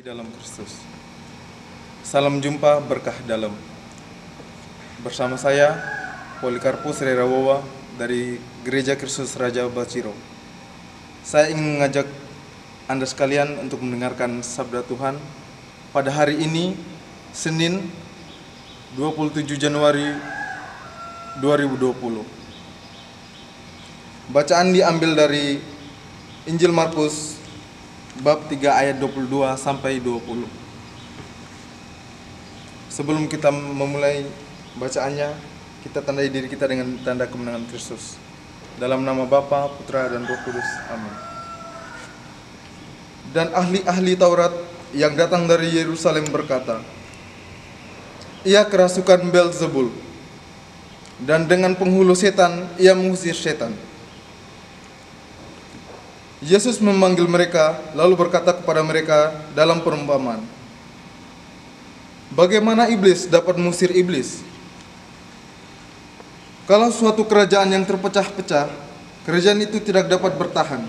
dalam Kristus. Salam jumpa berkah dalam. Bersama saya, Polikarpus Rerawowa dari Gereja Kristus Raja Baciro. Saya ingin mengajak Anda sekalian untuk mendengarkan sabda Tuhan pada hari ini, Senin 27 Januari 2020. Bacaan diambil dari Injil Markus bab 3 ayat 22 sampai 20. Sebelum kita memulai bacaannya, kita tandai diri kita dengan tanda kemenangan Kristus. Dalam nama Bapa, Putra, dan Roh Kudus. Amin. Dan ahli-ahli Taurat yang datang dari Yerusalem berkata, "Ia kerasukan Beelzebul, dan dengan penghulu setan ia mengusir setan." Yesus memanggil mereka, lalu berkata kepada mereka dalam perumpamaan, "Bagaimana iblis dapat mengusir iblis? Kalau suatu kerajaan yang terpecah-pecah, kerajaan itu tidak dapat bertahan.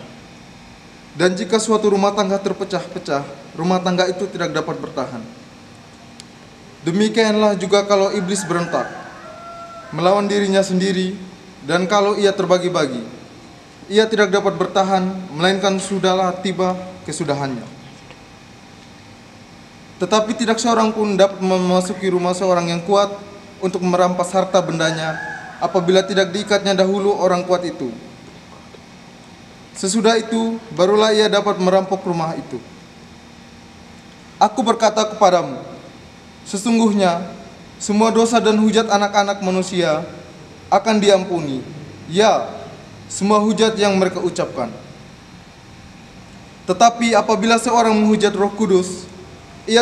Dan jika suatu rumah tangga terpecah-pecah, rumah tangga itu tidak dapat bertahan. Demikianlah juga kalau iblis berontak, melawan dirinya sendiri, dan kalau ia terbagi-bagi, ia tidak dapat bertahan, melainkan sudahlah tiba kesudahannya. Tetapi tidak seorang pun dapat memasuki rumah seorang yang kuat untuk merampas harta bendanya apabila tidak diikatnya dahulu orang kuat itu. Sesudah itu, barulah ia dapat merampok rumah itu. Aku berkata kepadamu, sesungguhnya semua dosa dan hujat anak-anak manusia akan diampuni, ya, semua hujat yang mereka ucapkan. Tetapi apabila seorang menghujat Roh Kudus, ia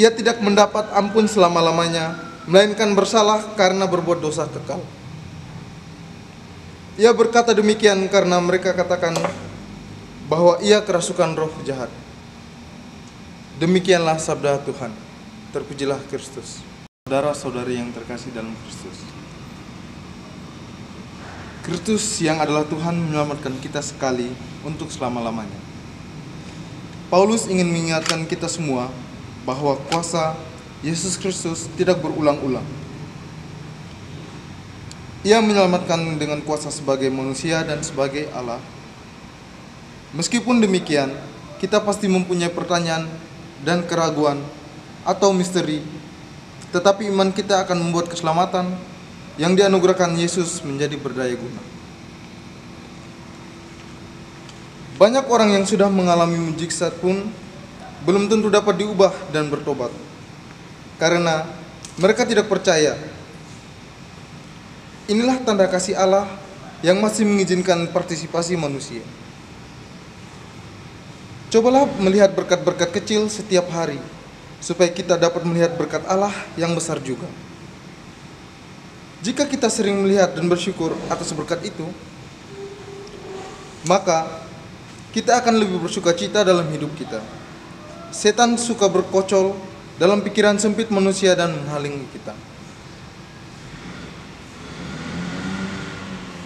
tidak mendapat ampun selama-lamanya, melainkan bersalah karena berbuat dosa kekal." Ia berkata demikian karena mereka katakan bahwa ia kerasukan roh jahat. Demikianlah sabda Tuhan. Terpujilah Kristus. Saudara-saudari yang terkasih dalam Kristus, Kristus yang adalah Tuhan menyelamatkan kita sekali untuk selama-lamanya. Paulus ingin mengingatkan kita semua bahwa kuasa Yesus Kristus tidak berulang-ulang. Ia menyelamatkan dengan kuasa sebagai manusia dan sebagai Allah. Meskipun demikian, kita pasti mempunyai pertanyaan dan keraguan atau misteri, tetapi iman kita akan membuat keselamatan yang dianugerahkan Yesus menjadi berdaya guna. Banyak orang yang sudah mengalami mujizat pun belum tentu dapat diubah dan bertobat, karena mereka tidak percaya. Inilah tanda kasih Allah yang masih mengizinkan partisipasi manusia. Cobalah melihat berkat-berkat kecil setiap hari, supaya kita dapat melihat berkat Allah yang besar juga. Jika kita sering melihat dan bersyukur atas berkat itu, maka kita akan lebih bersukacita dalam hidup kita. Setan suka berkocol dalam pikiran sempit manusia dan menghalangi kita.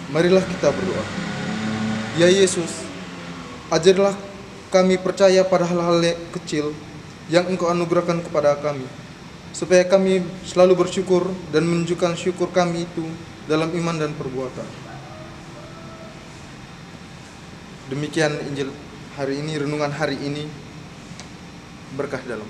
Marilah kita berdoa. Ya Yesus, ajarilah kami percaya pada hal-hal kecil yang Engkau anugerahkan kepada kami, supaya kami selalu bersyukur dan menunjukkan syukur kami itu dalam iman dan perbuatan. Demikian Injil hari ini, renungan hari ini, berkah dalam.